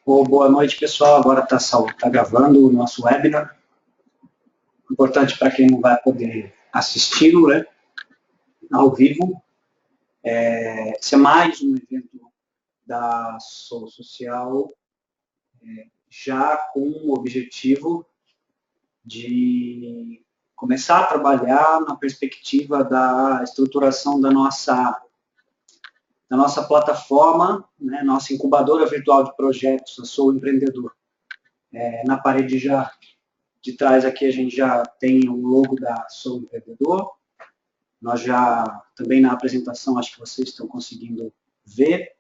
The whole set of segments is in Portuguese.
Boa noite, pessoal. Agora tá gravando o nosso webinar. Importante para quem não vai poder assisti-lo, né, ao vivo. Esse é mais um evento da Sou Social, já com o objetivo de começar a trabalhar na perspectiva da estruturação da nossa plataforma, né, nossa incubadora virtual de projetos, a Sou Empreendedor. Na parede de trás aqui a gente já tem o logo da Sou Empreendedor. Nós já, também na apresentação, acho que vocês estão conseguindo ver.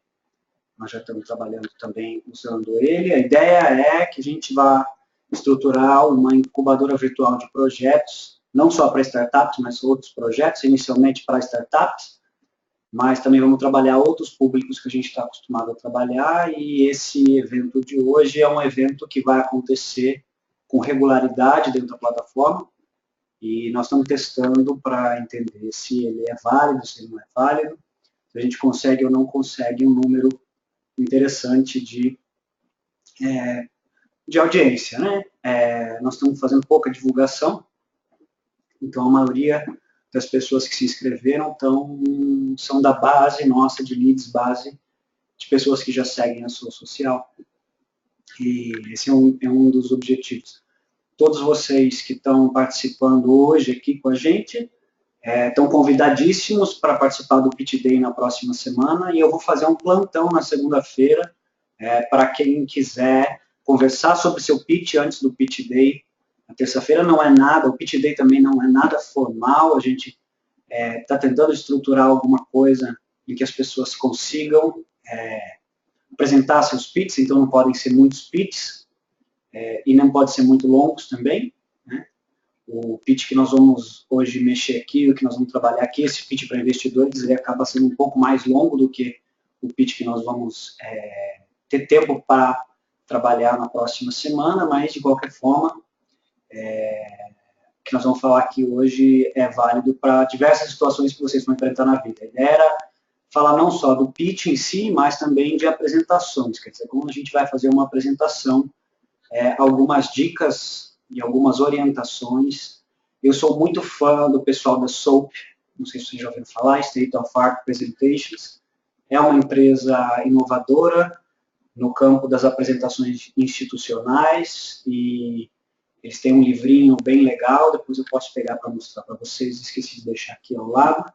Nós já estamos trabalhando também usando ele. A ideia é que a gente vá estruturar uma incubadora virtual de projetos, não só para startups, mas outros projetos, inicialmente para startups, mas também vamos trabalhar outros públicos que a gente está acostumado a trabalhar, e esse evento de hoje é um evento que vai acontecer com regularidade dentro da plataforma, e nós estamos testando para entender se ele é válido, se ele não é válido, se a gente consegue ou não consegue um número interessante de audiência, né? Nós estamos fazendo pouca divulgação, então a maioria das pessoas que se inscreveram são da base nossa, de leads, base de pessoas que já seguem a Sou Social, e esse é um dos objetivos. Todos vocês que estão participando hoje aqui com a gente estão convidadíssimos para participar do Pitch Day na próxima semana, e eu vou fazer um plantão na segunda-feira para quem quiser conversar sobre seu pitch antes do Pitch Day. A terça-feira não é nada, o Pitch Day também não é nada formal, a gente está tentando estruturar alguma coisa em que as pessoas consigam apresentar seus pitches, então não podem ser muitos pitches, e não podem ser muito longos também, né? O pitch que nós vamos hoje mexer aqui, o que nós vamos trabalhar aqui, esse pitch para investidores, ele acaba sendo um pouco mais longo do que o pitch que nós vamos ter tempo para trabalhar na próxima semana, mas de qualquer forma, o que nós vamos falar aqui hoje é válido para diversas situações que vocês vão enfrentar na vida. A ideia era falar não só do pitch em si, mas também de apresentações, quer dizer, como a gente vai fazer uma apresentação, algumas dicas e algumas orientações. Eu sou muito fã do pessoal da SOAP, não sei se vocês já ouviram falar, State of Art Presentations. É uma empresa inovadora no campo das apresentações institucionais, e eles têm um livrinho bem legal, depois eu posso pegar para mostrar para vocês, esqueci de deixar aqui ao lado.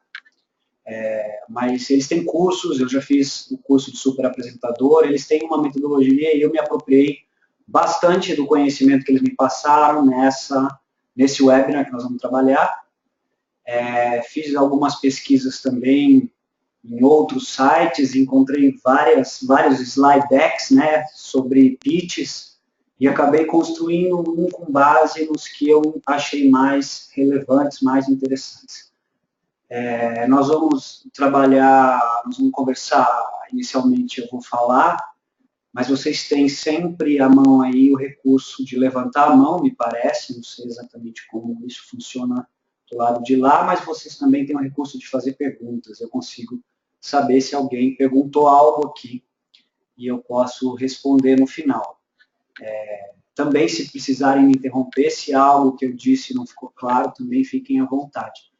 Mas eles têm cursos, eu já fiz o curso de super apresentador, eles têm uma metodologia e eu me apropriei bastante do conhecimento que eles me passaram nesse webinar que nós vamos trabalhar. Fiz algumas pesquisas também em outros sites, encontrei vários slide decks, né, sobre pitches, e acabei construindo um com base nos que eu achei mais relevantes, mais interessantes. Nós vamos conversar, inicialmente eu vou falar, mas vocês têm sempre à mão aí o recurso de levantar a mão, me parece, não sei exatamente como isso funciona do lado de lá, mas vocês também têm o recurso de fazer perguntas. Eu consigo saber se alguém perguntou algo aqui e eu posso responder no final. Também, se precisarem me interromper, se algo que eu disse não ficou claro, também fiquem à vontade.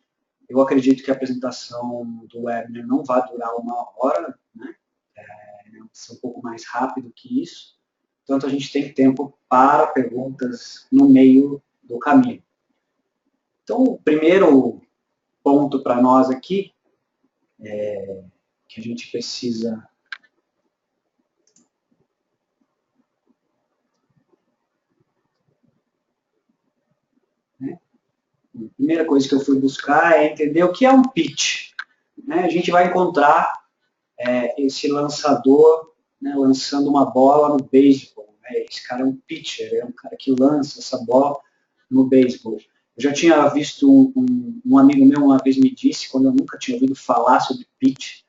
Eu acredito que a apresentação do webinar não vai durar 1 hora, né? Vai ser um pouco mais rápido que isso. Portanto, a gente tem tempo para perguntas no meio do caminho. Então, o primeiro ponto para nós aqui, que a gente precisa a primeira coisa que eu fui buscar é entender o que é um pitch. A gente vai encontrar esse lançador, né, lançando uma bola no beisebol. Esse cara é um pitcher, é um cara que lança essa bola no beisebol. Eu já tinha visto um amigo meu uma vez me disse, quando eu nunca tinha ouvido falar sobre pitch,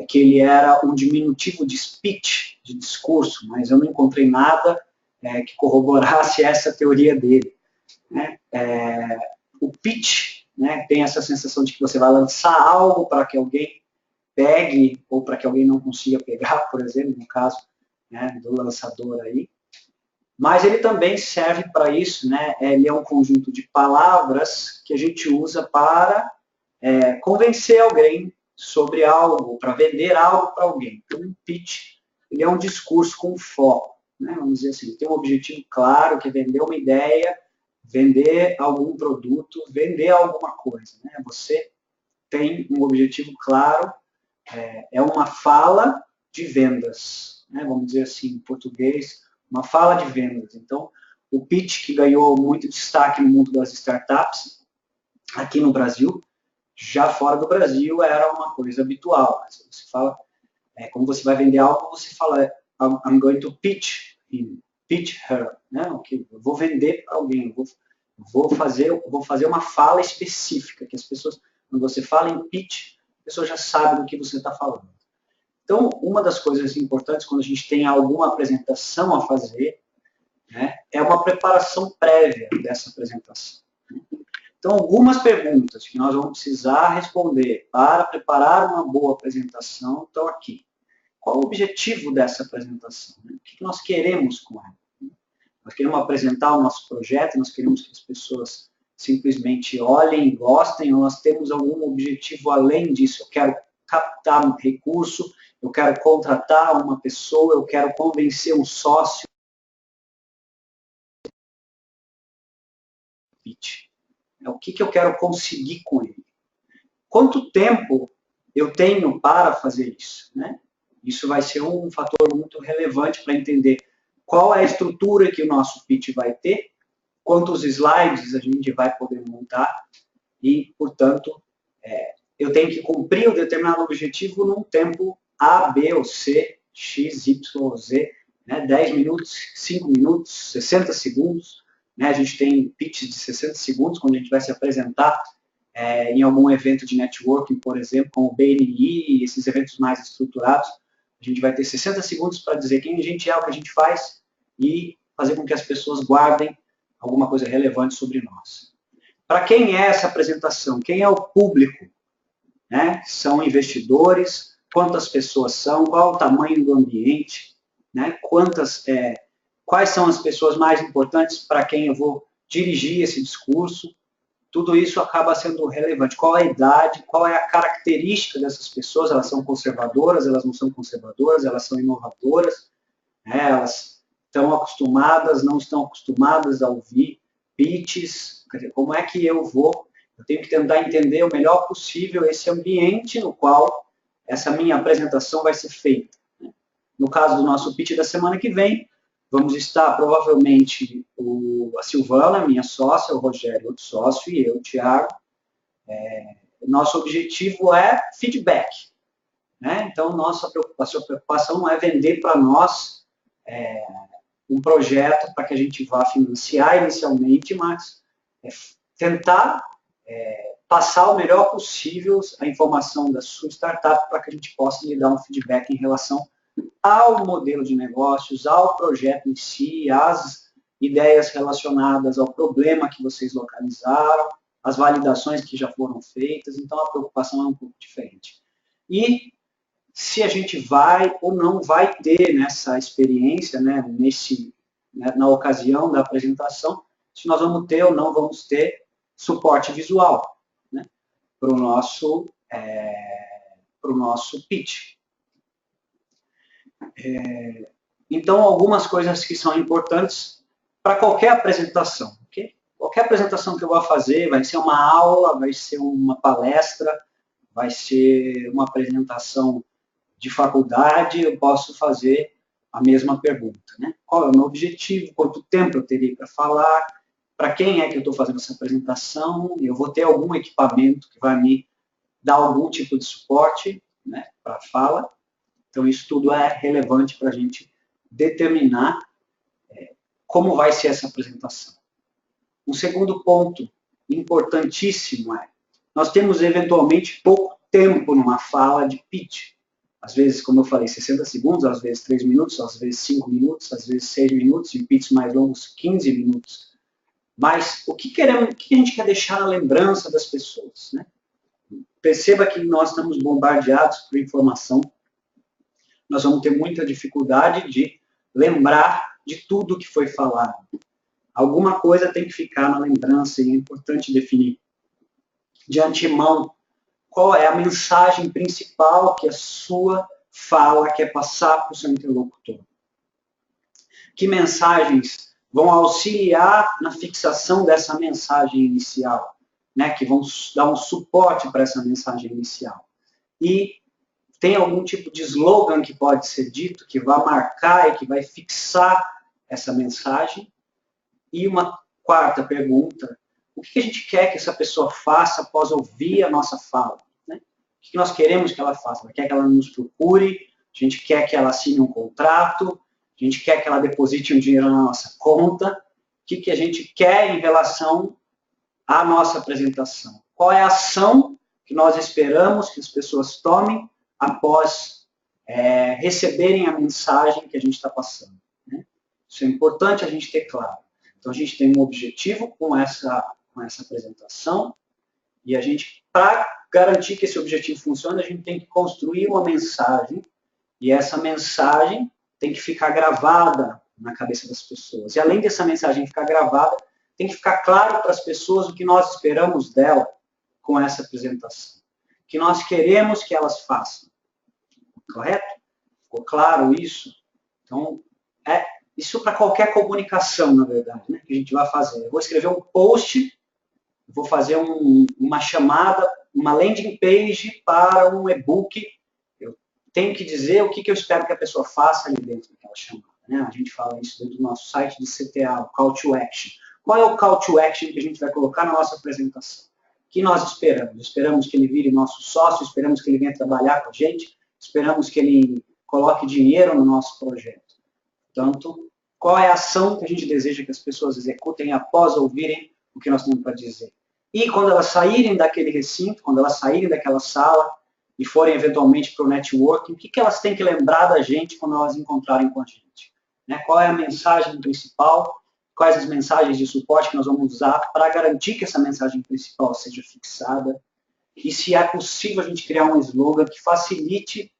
que ele era um diminutivo de speech, de discurso, mas eu não encontrei nada que corroborasse essa teoria dele. O pitch, né, tem essa sensação de que você vai lançar algo para que alguém pegue, ou para que alguém não consiga pegar, por exemplo, no caso né, do lançador aí. Mas ele também serve para isso, né? Ele é um conjunto de palavras que a gente usa para convencer alguém sobre algo, para vender algo para alguém. Então, um pitch, ele é um discurso com foco, né? Vamos dizer assim, tem um objetivo claro, que é vender uma ideia, vender algum produto, vender alguma coisa, né? Você tem um objetivo claro, é uma fala de vendas, né? Vamos dizer assim, em português, uma fala de vendas. Então, o pitch que ganhou muito destaque no mundo das startups, aqui no Brasil, já fora do Brasil era uma coisa habitual. Você fala, como você vai vender algo, você fala, I'm going to pitch him, pitch her, né? Okay, eu vou vender para alguém, vou fazer uma fala específica, que as pessoas, quando você fala em pitch, a pessoa já sabe do que você está falando. Então, uma das coisas importantes quando a gente tem alguma apresentação a fazer, né, é uma preparação prévia dessa apresentação. Então, algumas perguntas que nós vamos precisar responder para preparar uma boa apresentação estão aqui. Qual o objetivo dessa apresentação? O que nós queremos com ela? Nós queremos apresentar o nosso projeto, nós queremos que as pessoas simplesmente olhem, gostem, ou nós temos algum objetivo além disso? Eu quero captar um recurso, eu quero contratar uma pessoa, eu quero convencer um sócio. O que eu quero conseguir com ele? Quanto tempo eu tenho para fazer isso, né? Isso vai ser um fator muito relevante para entender qual é a estrutura que o nosso pitch vai ter, quantos slides a gente vai poder montar e, portanto, eu tenho que cumprir um determinado objetivo num tempo A, B ou C, X, Y, Z, né? 10 minutos, 5 minutos, 60 segundos. Né? A gente tem pitches de 60 segundos quando a gente vai se apresentar em algum evento de networking, por exemplo, como o BNI, esses eventos mais estruturados. A gente vai ter 60 segundos para dizer quem a gente é, o que a gente faz e fazer com que as pessoas guardem alguma coisa relevante sobre nós. Para quem é essa apresentação? Quem é o público? Né? São investidores? Quantas pessoas são? Qual o tamanho do ambiente? Né? Quais são as pessoas mais importantes para quem eu vou dirigir esse discurso? Tudo isso acaba sendo relevante. Qual é a idade? Qual é a característica dessas pessoas? Elas são conservadoras? Elas não são conservadoras? Elas são inovadoras? Né? Elas estão acostumadas? Não estão acostumadas a ouvir pitches? Quer dizer, como é que eu tenho que tentar entender o melhor possível esse ambiente no qual essa minha apresentação vai ser feita. No caso do nosso pitch da semana que vem, vamos estar provavelmente a Silvana, minha sócia, o Rogério, outro sócio, e eu, o Thiago. Nosso objetivo é feedback. Né? Então, nossa preocupação é vender para nós um projeto para que a gente vá financiar inicialmente, mas tentar passar o melhor possível a informação da sua startup para que a gente possa lhe dar um feedback em relação ao modelo de negócios, ao projeto em si, às ideias relacionadas ao problema que vocês localizaram, as validações que já foram feitas, então a preocupação é um pouco diferente. E se a gente vai ou não vai ter nessa experiência, né, na ocasião da apresentação, se nós vamos ter ou não vamos ter suporte visual, né, para o nosso pitch. Então, algumas coisas que são importantes para qualquer apresentação. Okay? Qualquer apresentação que eu vou fazer, vai ser uma aula, vai ser uma palestra, vai ser uma apresentação de faculdade, eu posso fazer a mesma pergunta. Né? Qual é o meu objetivo? Quanto tempo eu terei para falar? Para quem é que eu estou fazendo essa apresentação? Eu vou ter algum equipamento que vai me dar algum tipo de suporte, né, para a fala. Então, isso tudo é relevante para a gente determinar como vai ser essa apresentação. Um segundo ponto importantíssimo nós temos eventualmente pouco tempo numa fala de pitch. Às vezes, como eu falei, 60 segundos, às vezes 3 minutos, às vezes 5 minutos, às vezes 6 minutos, em pitches mais longos, 15 minutos. Mas o que a gente quer deixar na lembrança das pessoas? Né? Perceba que nós estamos bombardeados por informação. nós vamos ter muita dificuldade de lembrar de tudo que foi falado. Alguma coisa tem que ficar na lembrança e é importante definir de antemão qual é a mensagem principal que a sua fala quer passar para o seu interlocutor. Que mensagens vão auxiliar na fixação dessa mensagem inicial, né, que vão dar um suporte para essa mensagem inicial. E tem algum tipo de slogan que pode ser dito, que vai marcar e que vai fixar essa mensagem. E uma quarta pergunta, o que a gente quer que essa pessoa faça após ouvir a nossa fala? Né? O que nós queremos que ela faça? Ela quer que ela nos procure, a gente quer que ela assine um contrato, a gente quer que ela deposite um dinheiro na nossa conta, o que a gente quer em relação à nossa apresentação? Qual é a ação que nós esperamos que as pessoas tomem após receberem a mensagem que a gente está passando? Né? Isso é importante a gente ter claro. Então, a gente tem um objetivo com essa apresentação e a gente, para garantir que esse objetivo funcione, a gente tem que construir uma mensagem e essa mensagem tem que ficar gravada na cabeça das pessoas. E além dessa mensagem ficar gravada, tem que ficar claro para as pessoas o que nós esperamos dela com essa apresentação. O que nós queremos que elas façam. Correto? Ficou claro isso? Então, isso para qualquer comunicação, na verdade, né, que a gente vai fazer. Eu vou escrever um post, vou fazer uma chamada, uma landing page para um e-book. Eu tenho que dizer o que eu espero que a pessoa faça ali dentro daquela chamada. Né? A gente fala isso dentro do nosso site de CTA, o Call to Action. Qual é o Call to Action que a gente vai colocar na nossa apresentação? O que nós esperamos? Esperamos que ele vire nosso sócio, esperamos que ele venha trabalhar com a gente, esperamos que ele coloque dinheiro no nosso projeto. Portanto, qual é a ação que a gente deseja que as pessoas executem após ouvirem o que nós temos para dizer? E quando elas saírem daquele recinto, quando elas saírem daquela sala e forem eventualmente para o networking, o que elas têm que lembrar da gente quando elas encontrarem com a gente? Né? Qual é a mensagem principal? Quais as mensagens de suporte que nós vamos usar para garantir que essa mensagem principal seja fixada? E se é possível a gente criar um slogan que facilite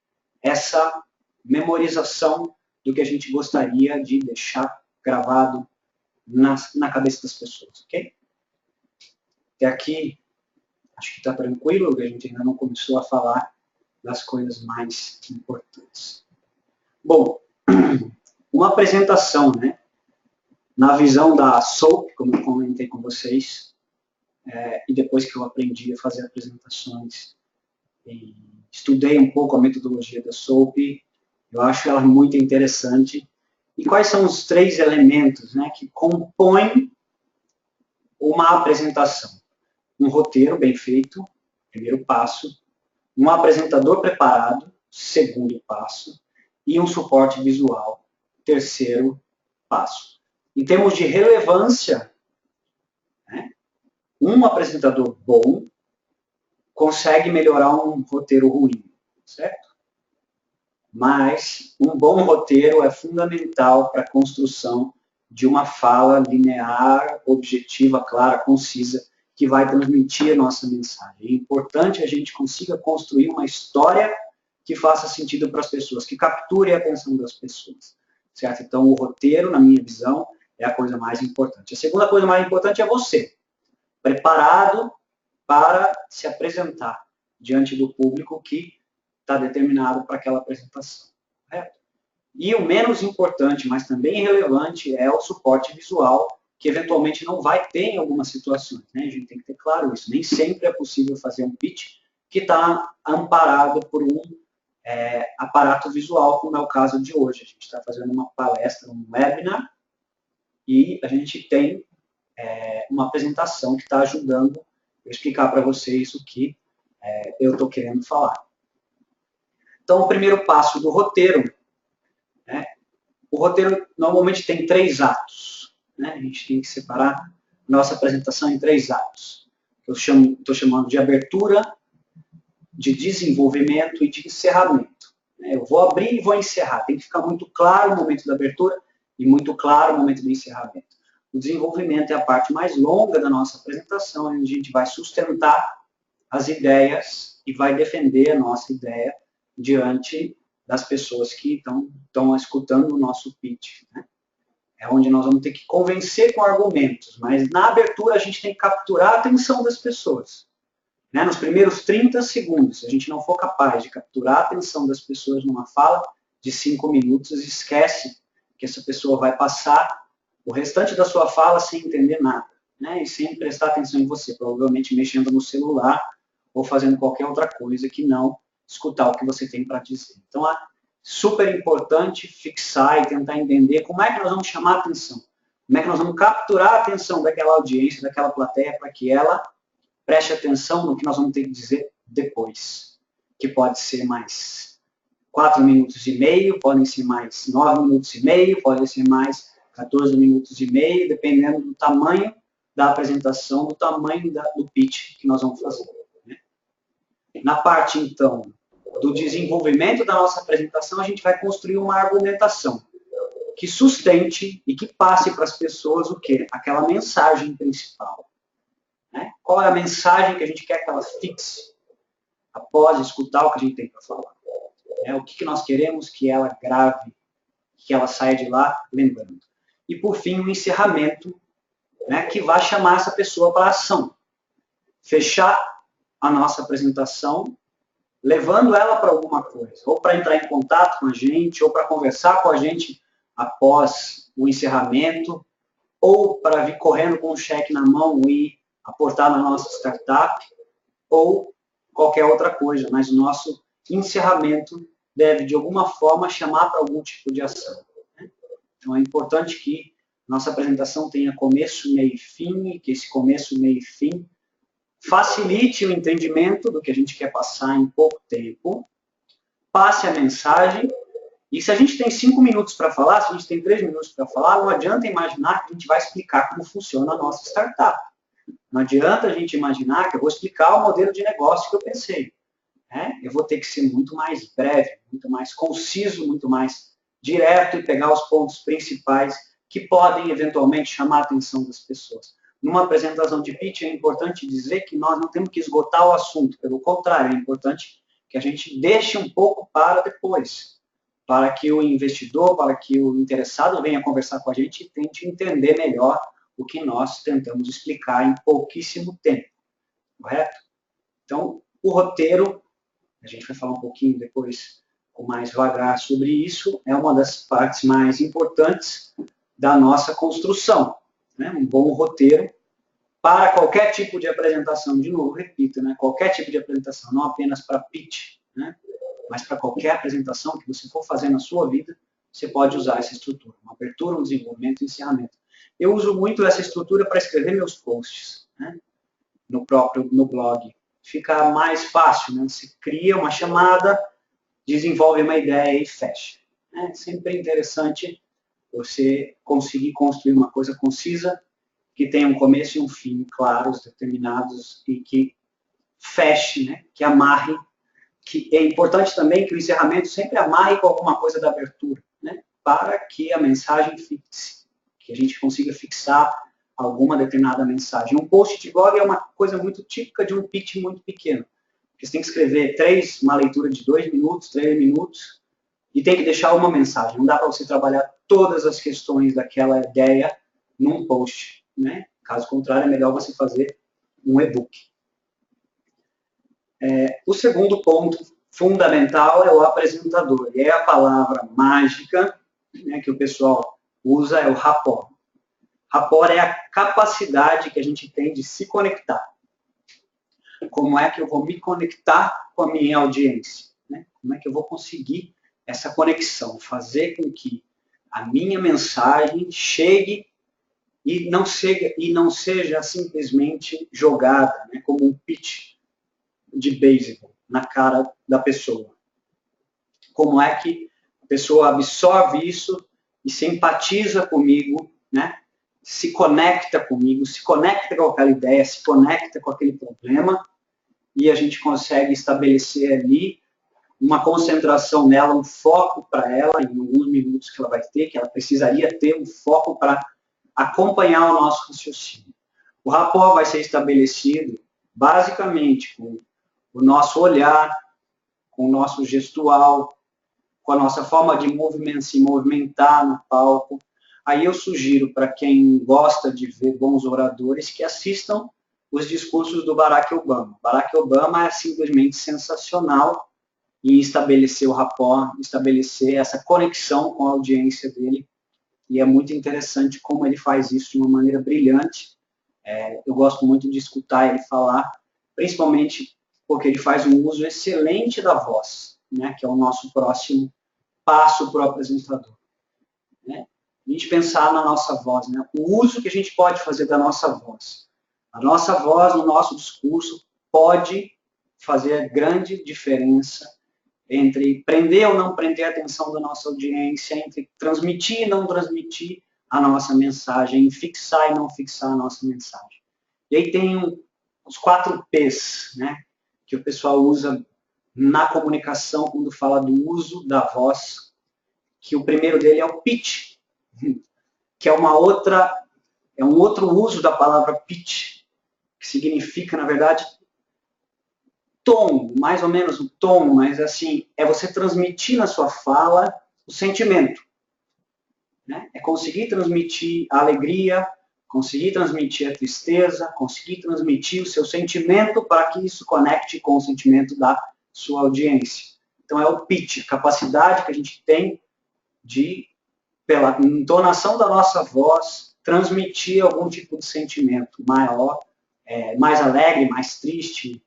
essa memorização do que a gente gostaria de deixar gravado na cabeça das pessoas, ok? Até aqui, acho que está tranquilo, a gente ainda não começou a falar das coisas mais importantes. Bom, uma apresentação, né? Na visão da SOAP, como eu comentei com vocês, e depois que eu aprendi a fazer apresentações, e estudei um pouco a metodologia da SOAP, eu acho ela muito interessante. E quais são os 3 elementos, né, que compõem uma apresentação? Um roteiro bem feito, primeiro passo. Um apresentador preparado, segundo passo. E um suporte visual, terceiro passo. Em termos de relevância, né, um apresentador bom consegue melhorar um roteiro ruim, certo? Mas um bom roteiro é fundamental para a construção de uma fala linear, objetiva, clara, concisa, que vai transmitir a nossa mensagem. É importante a gente consiga construir uma história que faça sentido para as pessoas, que capture a atenção das pessoas, certo? Então, o roteiro, na minha visão, é a coisa mais importante. A segunda coisa mais importante é você, preparado para se apresentar diante do público que está determinado para aquela apresentação. Correto? E o menos importante, mas também relevante, é o suporte visual, que eventualmente não vai ter em algumas situações. Né? A gente tem que ter claro isso. Nem sempre é possível fazer um pitch que está amparado por um aparato visual, como é o caso de hoje. A gente está fazendo uma palestra, um webinar, e a gente tem uma apresentação que está ajudando a explicar para vocês o que eu estou querendo falar. Então, o primeiro passo do roteiro, né, o roteiro normalmente tem 3 atos. Né? A gente tem que separar nossa apresentação em 3 atos. Eu estou chamando de abertura, de desenvolvimento e de encerramento. Eu vou abrir e vou encerrar. Tem que ficar muito claro o momento da abertura e muito claro o momento do encerramento. O desenvolvimento é a parte mais longa da nossa apresentação, onde a gente vai sustentar as ideias e vai defender a nossa ideia diante das pessoas que estão escutando o nosso pitch, né? É onde nós vamos ter que convencer com argumentos, mas na abertura a gente tem que capturar a atenção das pessoas. Né? Nos primeiros 30 segundos, se a gente não for capaz de capturar a atenção das pessoas numa fala de 5 minutos, esquece que essa pessoa vai passar o restante da sua fala sem entender nada, né? E sem prestar atenção em você, provavelmente mexendo no celular ou fazendo qualquer outra coisa que não escutar o que você tem para dizer. Então, é super importante fixar e tentar entender como é que nós vamos chamar a atenção, como é que nós vamos capturar a atenção daquela audiência, daquela plateia, para que ela preste atenção no que nós vamos ter que dizer depois, que pode ser mais 4 minutos e meio, podem ser mais 9 minutos e meio, podem ser mais 14 minutos e meio, dependendo do tamanho da apresentação, do tamanho do pitch que nós vamos fazer. Né? Na parte, então, do desenvolvimento da nossa apresentação, a gente vai construir uma argumentação que sustente e que passe para as pessoas o quê? Aquela mensagem principal. Né? Qual é a mensagem que a gente quer que ela fixe após escutar o que a gente tem para falar? O que nós queremos que ela grave, que ela saia de lá lembrando. E, por fim, um encerramento, né, que vai chamar essa pessoa para a ação. Fechar a nossa apresentação, levando ela para alguma coisa, ou para entrar em contato com a gente, ou para conversar com a gente após o encerramento, ou para vir correndo com um cheque na mão e aportar na nossa startup, ou qualquer outra coisa, mas o nosso encerramento deve, de alguma forma, chamar para algum tipo de ação. Né? Então, é importante que nossa apresentação tenha começo, meio e fim, e que esse começo, meio e fim facilite o entendimento do que a gente quer passar em pouco tempo, passe a mensagem, e se a gente tem 5 minutos para falar, se a gente tem 3 minutos para falar, não adianta imaginar que a gente vai explicar como funciona a nossa startup. Não adianta a gente imaginar que eu vou explicar o modelo de negócio que eu pensei. Né? Eu vou ter que ser muito mais breve, muito mais conciso, muito mais direto e pegar os pontos principais que podem, eventualmente, chamar a atenção das pessoas. Numa apresentação de pitch, é importante dizer que nós não temos que esgotar o assunto. Pelo contrário, é importante que a gente deixe um pouco para depois, para que o investidor, para que o interessado venha conversar com a gente e tente entender melhor o que nós tentamos explicar em pouquíssimo tempo. Correto? Então, o roteiro, a gente vai falar um pouquinho depois com mais vagar sobre isso, é uma das partes mais importantes da nossa construção. Né? Um bom roteiro para qualquer tipo de apresentação, de novo, repito, né? Qualquer tipo de apresentação, não apenas para pitch, né? Mas para qualquer apresentação que você for fazer na sua vida, você pode usar essa estrutura, uma abertura, um desenvolvimento e um encerramento. Eu uso muito essa estrutura para escrever meus posts, né? No blog. Fica mais fácil, né? Você cria uma chamada, desenvolve uma ideia e fecha. É sempre interessante você conseguir construir uma coisa concisa, que tenha um começo e um fim claros, determinados, e que feche, né? Que amarre. Que é importante também que o encerramento sempre amarre com alguma coisa da abertura, né? Para que a mensagem fixe, que a gente consiga fixar alguma determinada mensagem. Um post de blog é uma coisa muito típica de um pitch muito pequeno. Você tem que escrever uma leitura de 2 minutos, 3 minutos, e tem que deixar uma mensagem. Não dá para você trabalhar todas as questões daquela ideia num post, né? Caso contrário, é melhor você fazer um e-book. O segundo ponto fundamental é o apresentador. E é a palavra mágica, né, que o pessoal usa, é o rapport. Rapport é a capacidade que a gente tem de se conectar. Como é que eu vou me conectar com a minha audiência? Né? Como é que eu vou conseguir essa conexão? Fazer com que a minha mensagem chegue e não seja simplesmente jogada, né, como um pitch de beisebol na cara da pessoa. Como é que a pessoa absorve isso e se empatiza comigo, né? Se conecta comigo, se conecta com aquela ideia, se conecta com aquele problema, e a gente consegue estabelecer ali uma concentração nela, um foco para ela, em alguns minutos que ela vai ter, que ela precisaria ter um foco para acompanhar o nosso raciocínio. O rapport vai ser estabelecido basicamente com o nosso olhar, com o nosso gestual, com a nossa forma de se movimentar no palco. Aí eu sugiro para quem gosta de ver bons oradores que assistam os discursos do Barack Obama. Barack Obama é simplesmente sensacional em estabelecer o rapport, estabelecer essa conexão com a audiência dele, e é muito interessante como ele faz isso de uma maneira brilhante. Eu gosto muito de escutar ele falar, principalmente porque ele faz um uso excelente da voz, né, que é o nosso próximo passo para o apresentador. Né? A gente pensar na nossa voz, né, o uso que a gente pode fazer da nossa voz. A nossa voz no nosso discurso pode fazer grande diferença entre prender ou não prender a atenção da nossa audiência, entre transmitir e não transmitir a nossa mensagem, fixar e não fixar a nossa mensagem. E aí tem os 4 P's, né, que o pessoal usa na comunicação quando fala do uso da voz, que o primeiro dele é o pitch, que é um outro uso da palavra pitch, que significa, na verdade, tom, mais ou menos o tom, mas assim, é você transmitir na sua fala o sentimento. Né? É conseguir transmitir a alegria, conseguir transmitir a tristeza, conseguir transmitir o seu sentimento para que isso conecte com o sentimento da sua audiência. Então é o pitch, a capacidade que a gente tem de, pela entonação da nossa voz, transmitir algum tipo de sentimento maior, mais alegre, mais triste,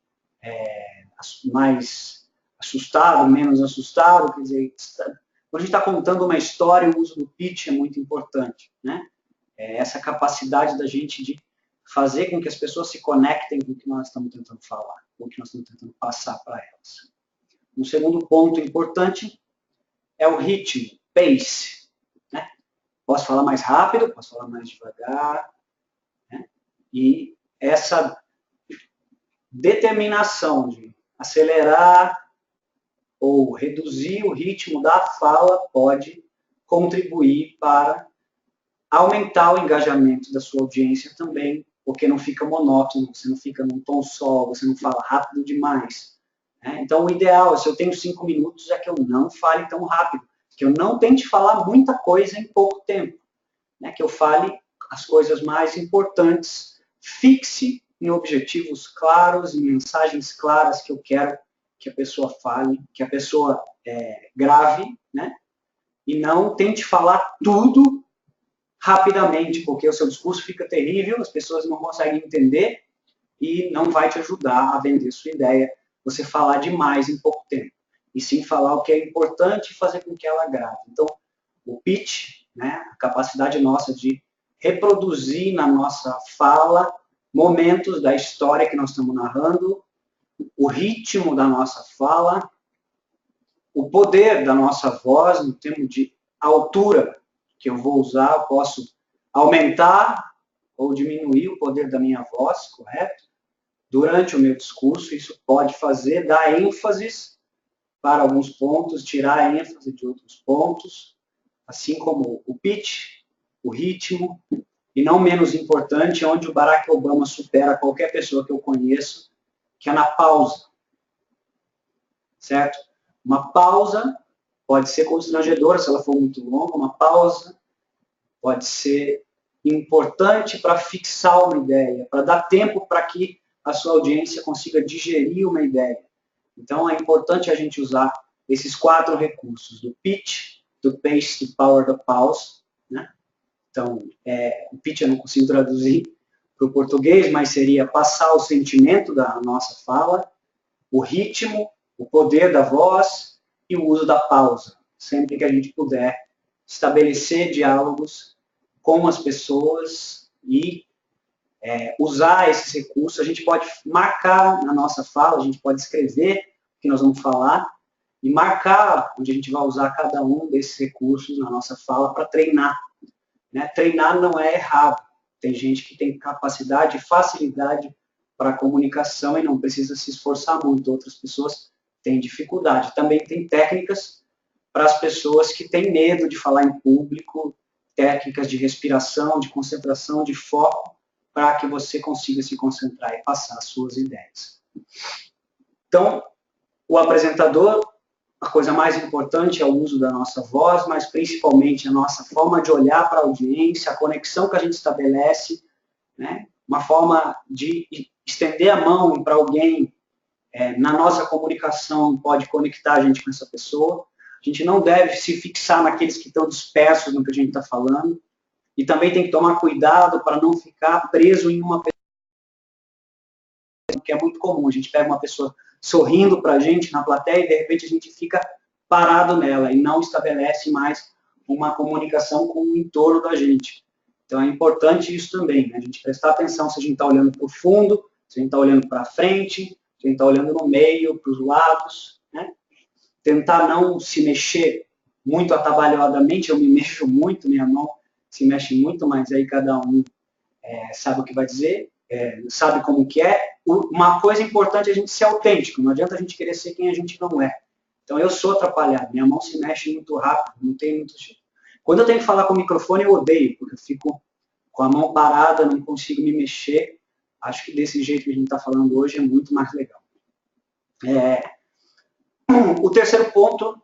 mais assustado, menos assustado, quer dizer, quando a gente está contando uma história, o uso do pitch é muito importante, né? Essa capacidade da gente de fazer com que as pessoas se conectem com o que nós estamos tentando falar, com o que nós estamos tentando passar para elas. Um segundo ponto importante é o ritmo, pace, né? Posso falar mais rápido, posso falar mais devagar, né? E essa determinação de acelerar ou reduzir o ritmo da fala pode contribuir para aumentar o engajamento da sua audiência também, porque não fica monótono, você não fica num tom só, você não fala rápido demais. Né? Então, o ideal, se eu tenho 5 minutos, é que eu não fale tão rápido, que eu não tente falar muita coisa em pouco tempo, né? Que eu fale as coisas mais importantes, fixe em objetivos claros, em mensagens claras que eu quero que a pessoa fale, que a pessoa grave, né? E não tente falar tudo rapidamente, porque o seu discurso fica terrível, as pessoas não conseguem entender e não vai te ajudar a vender sua ideia, você falar demais em pouco tempo. E sim falar o que é importante e fazer com que ela grave. Então, o pitch, né, a capacidade nossa de reproduzir na nossa fala momentos da história que nós estamos narrando, o ritmo da nossa fala, o poder da nossa voz, no termo de altura que eu vou usar, eu posso aumentar ou diminuir o poder da minha voz, correto? Durante o meu discurso, isso pode fazer, dar ênfase para alguns pontos, tirar a ênfase de outros pontos, assim como o pitch, o ritmo, e não menos importante, onde o Barack Obama supera qualquer pessoa que eu conheço, que é na pausa. Certo? Uma pausa pode ser constrangedora se ela for muito longa, uma pausa pode ser importante para fixar uma ideia, para dar tempo para que a sua audiência consiga digerir uma ideia. Então, é importante a gente usar esses 4 recursos, do pitch, do pace, do power, da pause. Né? Então, o pitch eu não consigo traduzir para o português, mas seria passar o sentimento da nossa fala, o ritmo, o poder da voz e o uso da pausa, sempre que a gente puder estabelecer diálogos com as pessoas e usar esses recursos. A gente pode marcar na nossa fala, a gente pode escrever o que nós vamos falar e marcar onde a gente vai usar cada um desses recursos na nossa fala para treinar. Né? Treinar não é errado. Tem gente que tem capacidade e facilidade para a comunicação e não precisa se esforçar muito. Outras pessoas têm dificuldade. Também tem técnicas para as pessoas que têm medo de falar em público, técnicas de respiração, de concentração, de foco, para que você consiga se concentrar e passar as suas ideias. Então, o apresentador a coisa mais importante é o uso da nossa voz, mas principalmente a nossa forma de olhar para a audiência, a conexão que a gente estabelece, né? Uma forma de estender a mão para alguém na nossa comunicação pode conectar a gente com essa pessoa. A gente não deve se fixar naqueles que estão dispersos no que a gente está falando. E também tem que tomar cuidado para não ficar preso em uma pessoa, que é muito comum. A gente pega uma pessoa sorrindo para a gente na plateia e de repente a gente fica parado nela e não estabelece mais uma comunicação com o entorno da gente. Então é importante isso também, né? A gente prestar atenção se a gente está olhando para o fundo, se a gente está olhando para frente, se a gente está olhando no meio, para os lados, né? Tentar não se mexer muito atabalhadamente. Eu me mexo muito, minha mão se mexe muito, mas aí cada um sabe o que vai dizer, sabe como que é. Uma coisa importante é a gente ser autêntico, não adianta a gente querer ser quem a gente não é. Então eu sou atrapalhado, minha mão se mexe muito rápido, não tem muito jeito. Quando eu tenho que falar com o microfone eu odeio, porque eu fico com a mão parada, não consigo me mexer. Acho que desse jeito que a gente está falando hoje é muito mais legal. O terceiro ponto,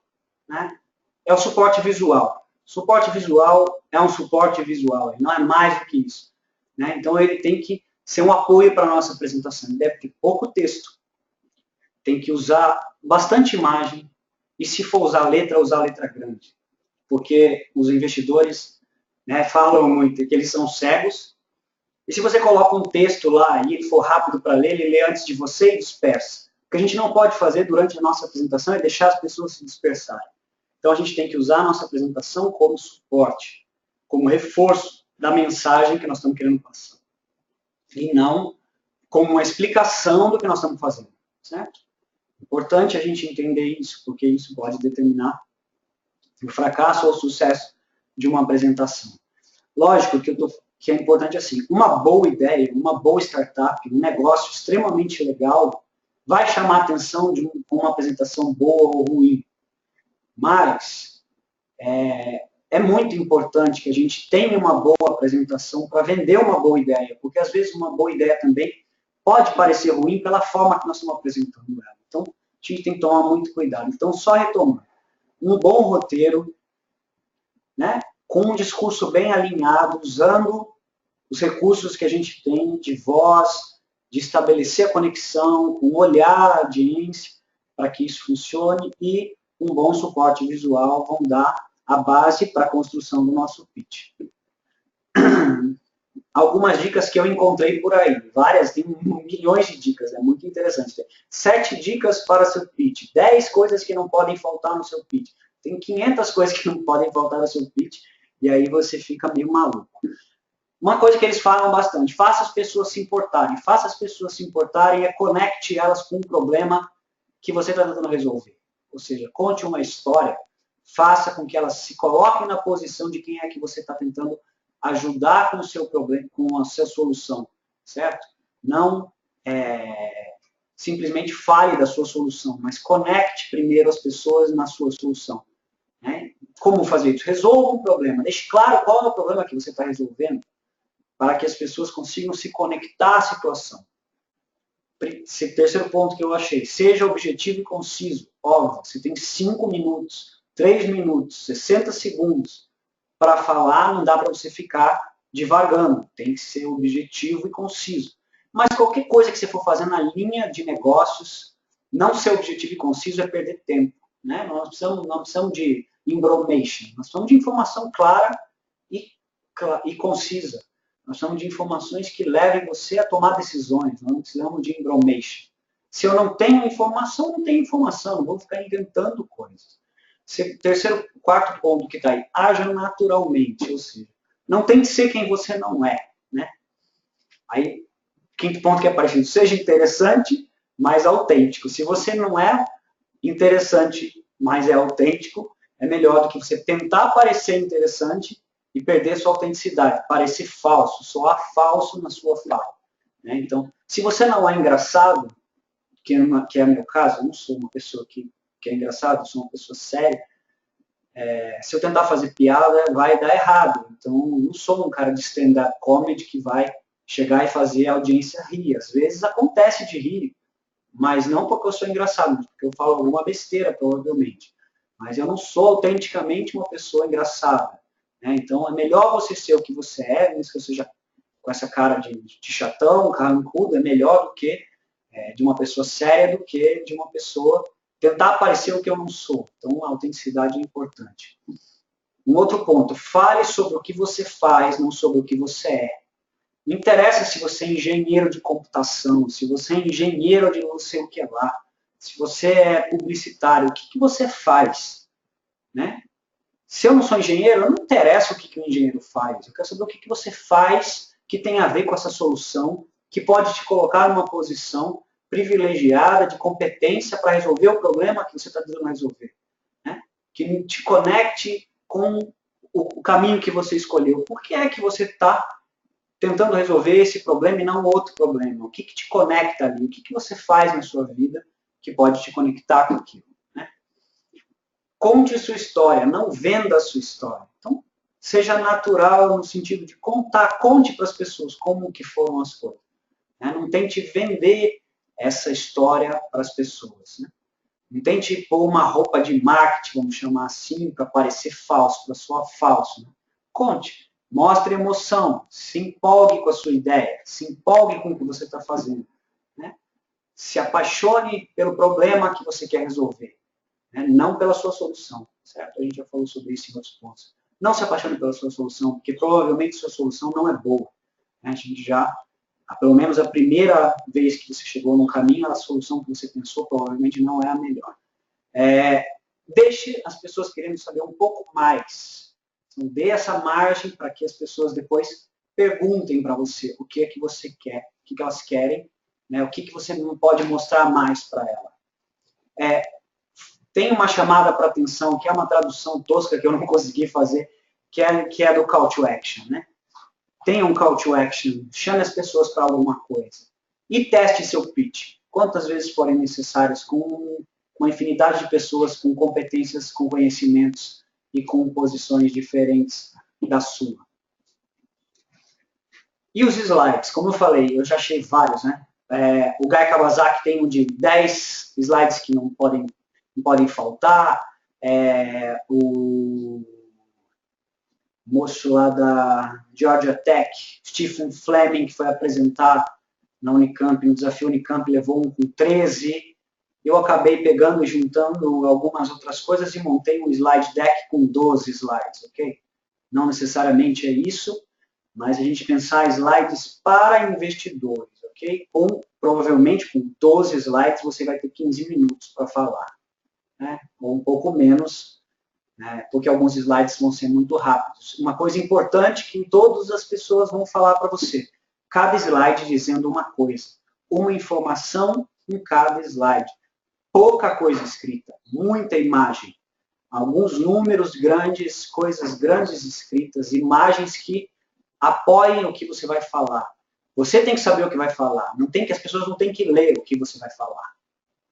né, é o suporte visual. Suporte visual é um suporte visual, ele não é mais do que isso, né? Então ele tem que ser um apoio para a nossa apresentação. Ele deve ter pouco texto, tem que usar bastante imagem, e se for usar letra grande. Porque os investidores, né, falam muito que eles são cegos, e se você coloca um texto lá e ele for rápido para ler, ele lê antes de você e dispersa. O que a gente não pode fazer durante a nossa apresentação é deixar as pessoas se dispersarem. Então, a gente tem que usar a nossa apresentação como suporte, como reforço da mensagem que nós estamos querendo passar. E não como uma explicação do que nós estamos fazendo, certo? Importante a gente entender isso, porque isso pode determinar o fracasso ou o sucesso de uma apresentação. Lógico que é importante assim, uma boa ideia, uma boa startup, um negócio extremamente legal, vai chamar a atenção de uma apresentação boa ou ruim. Mas é muito importante que a gente tenha uma boa apresentação para vender uma boa ideia, porque às vezes uma boa ideia também pode parecer ruim pela forma que nós estamos apresentando ela. Então, a gente tem que tomar muito cuidado. Então, só retomando, um bom roteiro, né, com um discurso bem alinhado, usando os recursos que a gente tem de voz, de estabelecer a conexão, com olhar a audiência, para que isso funcione, e um bom suporte visual vão dar a base para a construção do nosso pitch. Algumas dicas que eu encontrei por aí, várias, tem milhões de dicas, é muito interessante. 7 dicas para seu pitch, 10 coisas que não podem faltar no seu pitch. Tem 500 coisas que não podem faltar no seu pitch, e aí você fica meio maluco. Uma coisa que eles falam bastante, faça as pessoas se importarem. Faça as pessoas se importarem conecte elas com um problema que você está tentando resolver. Ou seja, conte uma história, faça com que elas se coloquem na posição de quem é que você está tentando ajudar com o seu problema, com a sua solução, certo? Não simplesmente fale da sua solução, mas conecte primeiro as pessoas na sua solução. Né? Como fazer isso? Resolva um problema, deixe claro qual é o problema que você está resolvendo, para que as pessoas consigam se conectar à situação. Esse terceiro ponto que eu achei, seja objetivo e conciso. Óbvio, você tem 5 minutos, 3 minutos, 60 segundos para falar, não dá para você ficar divagando, tem que ser objetivo e conciso. Mas qualquer coisa que você for fazer na linha de negócios, não ser objetivo e conciso é perder tempo. Né? Nós precisamos de information, nós precisamos de informação clara e concisa. Nós precisamos de informações que levem você a tomar decisões, não precisamos de information. Se eu não tenho informação, não tenho informação, não vou ficar inventando coisas. Terceiro, quarto ponto que está aí, haja naturalmente, ou seja, não tem que ser quem você não é. Né? Aí, quinto ponto que é parecido, seja interessante, mas autêntico. Se você não é interessante, mas é autêntico, é melhor do que você tentar parecer interessante e perder sua autenticidade, parecer falso, soar falso na sua fala. Né? Então, se você não é engraçado, que é meu caso, eu não sou uma pessoa que é engraçada, eu sou uma pessoa séria, se eu tentar fazer piada, vai dar errado. Então, eu não sou um cara de stand-up comedy que vai chegar e fazer a audiência rir. Às vezes acontece de rir, mas não porque eu sou engraçado, porque eu falo alguma besteira, provavelmente. Mas eu não sou autenticamente uma pessoa engraçada. Né? Então, é melhor você ser o que você é, mesmo que eu seja com essa cara de chatão, carrancudo, é melhor do que de uma pessoa séria do que de uma pessoa tentar parecer o que eu não sou. Então, a autenticidade é importante. Um outro ponto, fale sobre o que você faz, não sobre o que você é. Não interessa se você é engenheiro de computação, se você é engenheiro de não sei o que lá, se você é publicitário, o que você faz? Né? Se eu não sou engenheiro, não interessa o que o engenheiro faz. Eu quero saber o que você faz que tem a ver com essa solução, que pode te colocar numa posição privilegiada de competência para resolver o problema que você está tentando resolver. Né? Que te conecte com o caminho que você escolheu. Por que é que você está tentando resolver esse problema e não outro problema? O que te conecta ali? O que você faz na sua vida que pode te conectar com aquilo? Né? Conte sua história, não venda a sua história. Então, seja natural no sentido de contar, conte para as pessoas como que foram as coisas. Né? Não tente vender essa história para as pessoas. Né? Não tente pôr uma roupa de marketing, vamos chamar assim, para parecer falso, para soar falso. Né? Conte, mostre emoção, se empolgue com a sua ideia, se empolgue com o que você está fazendo. Né? Se apaixone pelo problema que você quer resolver, né? Não pela sua solução. Certo? A gente já falou sobre isso em outros pontos. Não se apaixone pela sua solução, porque provavelmente sua solução não é boa. Né? A gente já, pelo menos a primeira vez que você chegou num caminho, a solução que você pensou provavelmente não é a melhor. Deixe as pessoas querendo saber um pouco mais. Então, dê essa margem para que as pessoas depois perguntem para você o que é que você quer, o que elas querem, né? O que você não pode mostrar mais para ela. Tem uma chamada para atenção, que é uma tradução tosca que eu não consegui fazer, que é do call to action. Né? Tenha um call to action, chame as pessoas para alguma coisa. E teste seu pitch. Quantas vezes forem necessárias, com uma infinidade de pessoas com competências, com conhecimentos e com posições diferentes da sua. E os slides, como eu falei, eu já achei vários, né? O Guy Kawasaki tem um de 10 slides que não podem faltar. O moço lá da Georgia Tech, Stephen Fleming, que foi apresentar na Unicamp, no desafio Unicamp, levou um com 13. Eu acabei pegando e juntando algumas outras coisas e montei um slide deck com 12 slides, ok? Não necessariamente é isso, mas a gente pensar slides para investidores, ok? Provavelmente com 12 slides você vai ter 15 minutos para falar, né? Ou um pouco menos, né? Porque alguns slides vão ser muito rápidos. Uma coisa importante que todas as pessoas vão falar para você, cada slide dizendo uma coisa, uma informação em cada slide. Pouca coisa escrita, muita imagem, alguns números grandes, coisas grandes escritas, imagens que apoiem o que você vai falar. Você tem que saber o que vai falar, as pessoas não têm que ler o que você vai falar.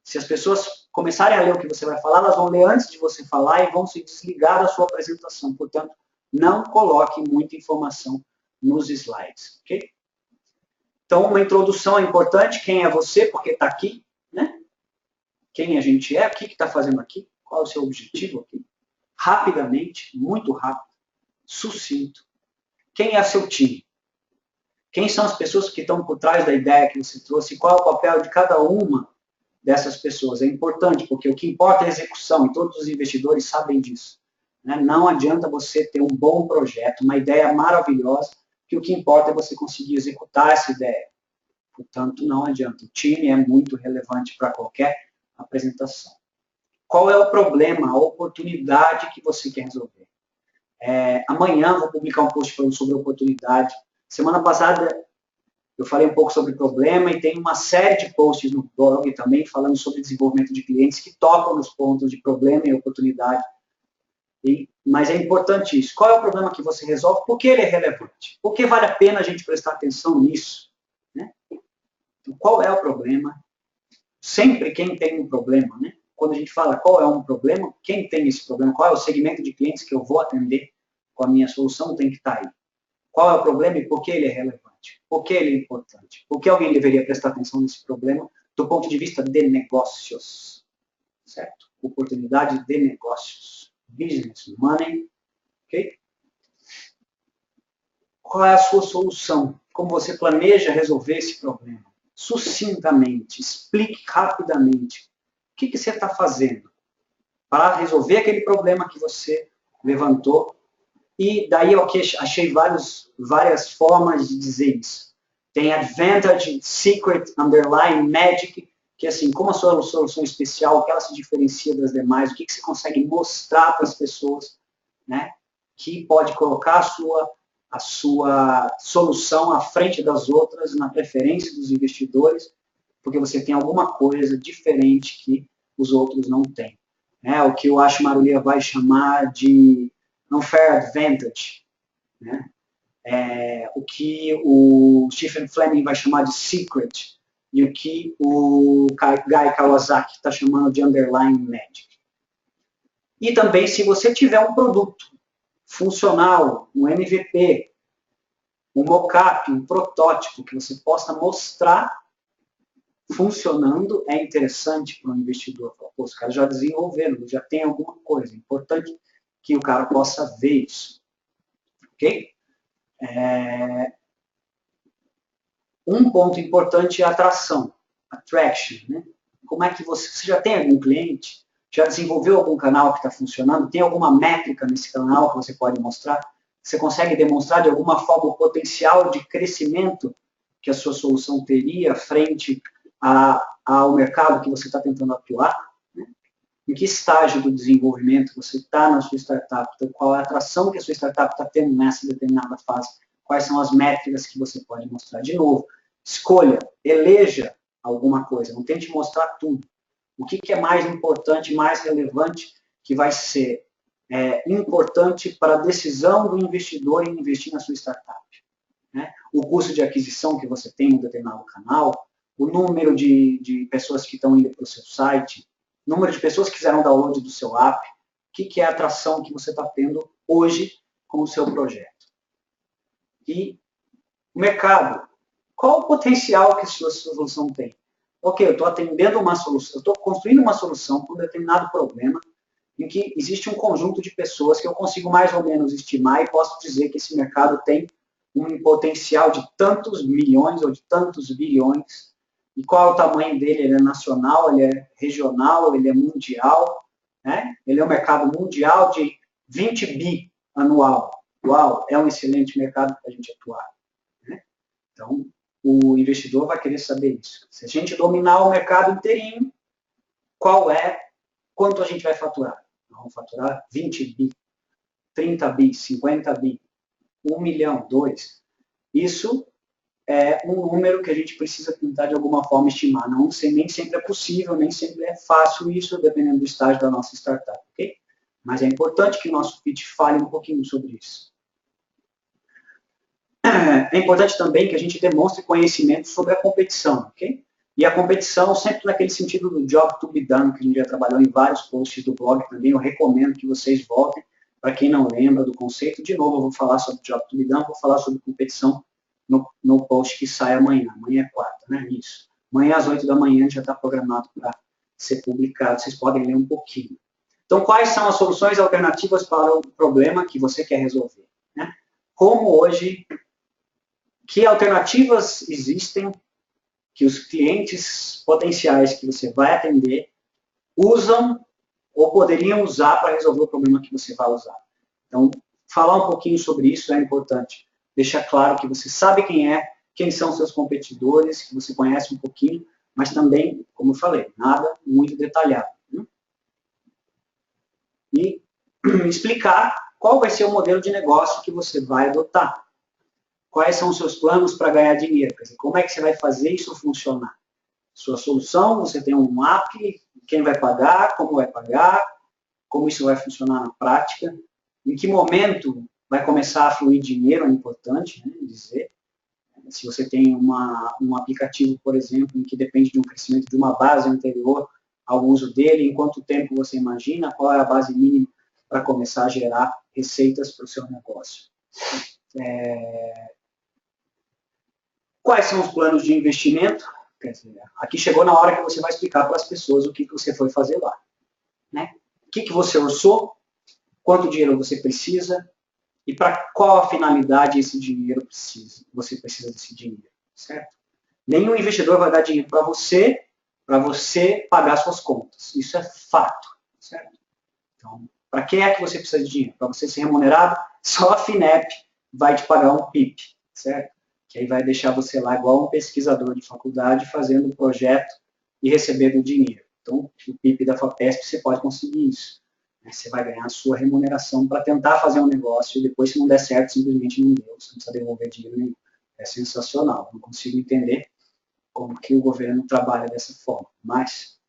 Se as pessoas começarem a ler o que você vai falar, elas vão ler antes de você falar e vão se desligar da sua apresentação. Portanto, não coloque muita informação nos slides, ok? Então, uma introdução é importante, quem é você, porque está aqui, né? Quem a gente é, o que está fazendo aqui, qual é o seu objetivo aqui. Rapidamente, muito rápido, sucinto. Quem é seu time? Quem são as pessoas que estão por trás da ideia que você trouxe? Qual é o papel de cada uma dessas pessoas? É importante, porque o que importa é a execução, e todos os investidores sabem disso. Né? Não adianta você ter um bom projeto, uma ideia maravilhosa, que o que importa é você conseguir executar essa ideia. Portanto, não adianta. O time é muito relevante para qualquer apresentação. Qual é o problema, a oportunidade que você quer resolver? Amanhã vou publicar um post falando sobre oportunidade. Semana passada eu falei um pouco sobre problema e tem uma série de posts no blog também falando sobre desenvolvimento de clientes que tocam nos pontos de problema e oportunidade. Mas é importante isso. Qual é o problema que você resolve? Por que ele é relevante? Por que vale a pena a gente prestar atenção nisso? Né? Então, qual é o problema? Sempre quem tem um problema, né? Quando a gente fala qual é um problema, quem tem esse problema, qual é o segmento de clientes que eu vou atender com a minha solução tem que estar aí. Qual é o problema e por que ele é relevante? Por que ele é importante? Por que alguém deveria prestar atenção nesse problema do ponto de vista de negócios, certo? Oportunidade de negócios, business, money, ok? Qual é a sua solução? Como você planeja resolver esse problema? Sucintamente, explique rapidamente. O que você está fazendo para resolver aquele problema que você levantou? E daí eu achei várias formas de dizer isso. Tem advantage, secret, underline, magic, que é assim, como a sua solução especial, que ela se diferencia das demais, o que você consegue mostrar para as pessoas, né, que pode colocar a sua solução à frente das outras, na preferência dos investidores, porque você tem alguma coisa diferente que os outros não têm. Né? O que eu acho que Marulia vai chamar de unfair advantage, né? O que o Stephen Fleming vai chamar de secret, e o que o Guy Kawasaki está chamando de underlying magic. E também, se você tiver um produto funcional, um MVP, um mockup, um protótipo que você possa mostrar funcionando, é interessante para o investidor. Pô, os caras já desenvolveram, já tem alguma coisa. É importante que o cara possa ver isso. Ok? Um ponto importante é a atração, attraction. Né? Como é que você já tem algum cliente? Já desenvolveu algum canal que está funcionando? Tem alguma métrica nesse canal que você pode mostrar? Você consegue demonstrar de alguma forma o potencial de crescimento que a sua solução teria frente ao mercado que você está tentando atuar? Né? Em que estágio do desenvolvimento você está na sua startup? Então, qual é a atração que a sua startup está tendo nessa determinada fase? Quais são as métricas que você pode mostrar? De novo, escolha, eleja alguma coisa, não tente mostrar tudo. O que é mais importante, mais relevante, que vai ser importante para a decisão do investidor em investir na sua startup? Né? O custo de aquisição que você tem em um determinado canal, o número de pessoas que estão indo para o seu site, o número de pessoas que fizeram download do seu app, o que é a atração que você está tendo hoje com o seu projeto. E o mercado, qual o potencial que a sua solução tem? Ok, eu estou atendendo uma solução, eu estou construindo uma solução para um determinado problema em que existe um conjunto de pessoas que eu consigo mais ou menos estimar e posso dizer que esse mercado tem um potencial de tantos milhões ou de tantos bilhões. E qual é o tamanho dele? Ele é nacional, ele é regional, ele é mundial. Né? Ele é um mercado mundial de 20 bi anual. Uau, é um excelente mercado para a gente atuar. Né? Então, o investidor vai querer saber isso. Se a gente dominar o mercado inteirinho, quanto a gente vai faturar? Vamos faturar 20 bi, 30 bi, 50 bi, 1 milhão, 2. Isso é um número que a gente precisa tentar de alguma forma estimar. Nem sempre é possível, nem sempre é fácil isso, dependendo do estágio da nossa startup, ok? Mas é importante que o nosso pitch fale um pouquinho sobre isso. É importante também que a gente demonstre conhecimento sobre a competição, ok? E a competição sempre naquele sentido do job to be done, que a gente já trabalhou em vários posts do blog também, eu recomendo que vocês voltem, para quem não lembra do conceito. De novo, eu vou falar sobre job to be done, vou falar sobre competição no post que sai amanhã. Amanhã é quarta, né? Isso. Amanhã às 8 da manhã já está programado para ser publicado, vocês podem ler um pouquinho. Então, quais são as soluções alternativas para o problema que você quer resolver? Né? Como hoje, que alternativas existem que os clientes potenciais que você vai atender usam ou poderiam usar para resolver o problema que você vai usar? Então, falar um pouquinho sobre isso é importante. Deixar claro que você sabe quem são seus competidores, que você conhece um pouquinho, mas também, como eu falei, nada muito detalhado. Né? E explicar qual vai ser o modelo de negócio que você vai adotar. Quais são os seus planos para ganhar dinheiro? Quer dizer, como é que você vai fazer isso funcionar? Sua solução, você tem um app, quem vai pagar, como isso vai funcionar na prática, em que momento vai começar a fluir dinheiro, é importante, né, dizer. Se você tem um aplicativo, por exemplo, em que depende de um crescimento de uma base anterior ao uso dele, em quanto tempo você imagina, qual é a base mínima para começar a gerar receitas para o seu negócio. Quais são os planos de investimento? Quer dizer, aqui chegou na hora que você vai explicar para as pessoas o que você foi fazer lá. Né? O que você orçou, quanto dinheiro você precisa e para qual a finalidade esse dinheiro precisa. Você precisa desse dinheiro, certo? Nenhum investidor vai dar dinheiro para você pagar suas contas. Isso é fato, certo? Então, para que é que você precisa de dinheiro? Para você ser remunerado, só a FINEP vai te pagar um PIP, certo? Que aí vai deixar você lá igual um pesquisador de faculdade fazendo um projeto e recebendo dinheiro. Então, o PIP da FAPESP você pode conseguir isso. Você vai ganhar a sua remuneração para tentar fazer um negócio e depois, se não der certo, simplesmente não deu. Você não precisa devolver dinheiro nenhum. É sensacional. Não consigo entender como que o governo trabalha dessa forma. Mas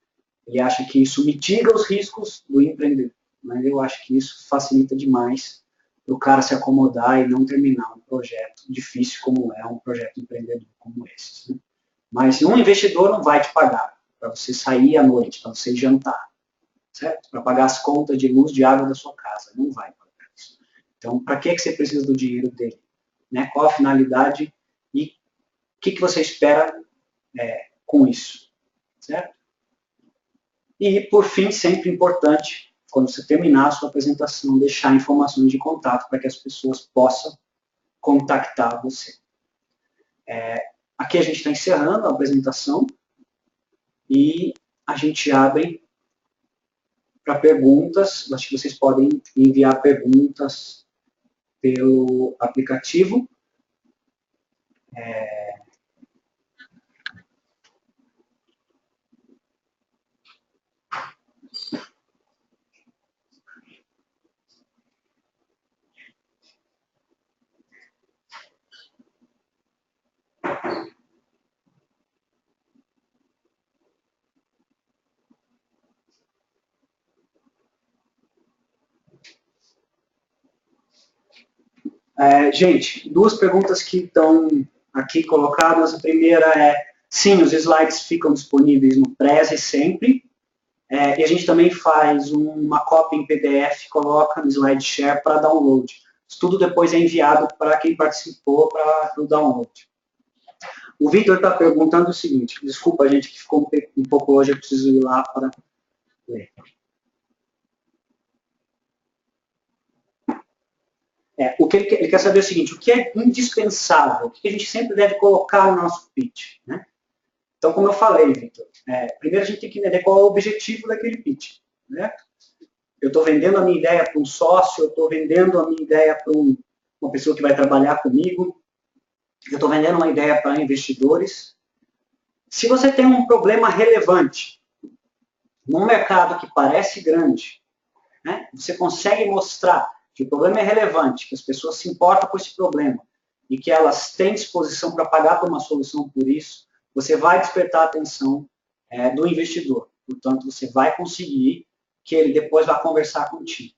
ele acha que isso mitiga os riscos do empreendedor. Mas eu acho que isso facilita demais para o cara se acomodar e não terminar um projeto difícil como é um projeto empreendedor como esse. Né? Mas um investidor não vai te pagar para você sair à noite, para você jantar, certo? Para pagar as contas de luz, de água da sua casa. Não vai pagar isso. Então, para que você precisa do dinheiro dele? Né? Qual a finalidade e o que você espera com isso? Certo? E, por fim, sempre importante, quando você terminar a sua apresentação, deixar informações de contato para que as pessoas possam contactar você. Aqui a gente está encerrando a apresentação e a gente abre para perguntas. Acho que vocês podem enviar perguntas pelo aplicativo. Gente, duas perguntas que estão aqui colocadas. A primeira é, sim, os slides ficam disponíveis no Prezi sempre, e a gente também faz uma cópia em PDF, coloca no SlideShare para download. Isso tudo depois é enviado para quem participou para o download. O Victor está perguntando o seguinte, desculpa, gente, que ficou um pouco hoje, eu preciso ir lá para ler. O que ele quer saber é o seguinte, o que é indispensável, o que a gente sempre deve colocar no nosso pitch, né? Então, como eu falei, Victor, primeiro a gente tem que entender qual é o objetivo daquele pitch, né? Eu estou vendendo a minha ideia para um sócio, eu estou vendendo a minha ideia para uma pessoa que vai trabalhar comigo, eu estou vendendo uma ideia para investidores. Se você tem um problema relevante num mercado que parece grande, né, você consegue mostrar que o problema é relevante, que as pessoas se importam com esse problema e que elas têm disposição para pagar por uma solução por isso, você vai despertar a atenção do investidor. Portanto, você vai conseguir que ele depois vá conversar contigo.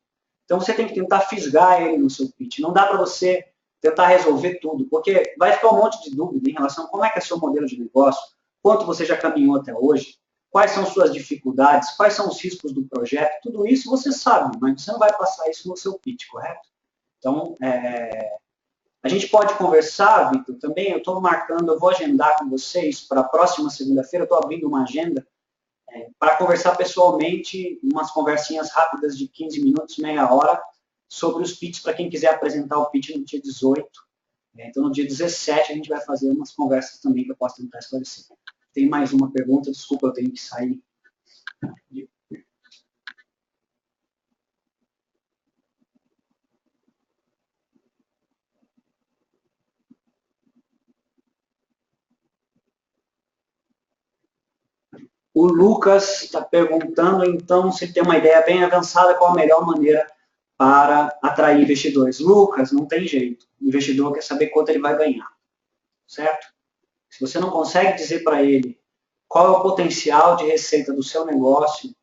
Então, você tem que tentar fisgar ele no seu pitch. Não dá para você tentar resolver tudo, porque vai ficar um monte de dúvida em relação a como é que é o seu modelo de negócio, quanto você já caminhou até hoje, quais são suas dificuldades, quais são os riscos do projeto, tudo isso você sabe, mas você não vai passar isso no seu pitch, correto? Então, a gente pode conversar, Victor, também, eu estou marcando, eu vou agendar com vocês para a próxima segunda-feira, eu estou abrindo uma agenda para conversar pessoalmente, umas conversinhas rápidas de 15 minutos, meia hora, sobre os pitches, para quem quiser apresentar o pitch no dia 18. Então, no dia 17, a gente vai fazer umas conversas também que eu posso tentar esclarecer. Tem mais uma pergunta, desculpa, eu tenho que sair. O Lucas está perguntando, então, se tem uma ideia bem avançada, qual a melhor maneira para atrair investidores. Lucas, não tem jeito. O investidor quer saber quanto ele vai ganhar, certo? Se você não consegue dizer para ele qual é o potencial de receita do seu negócio,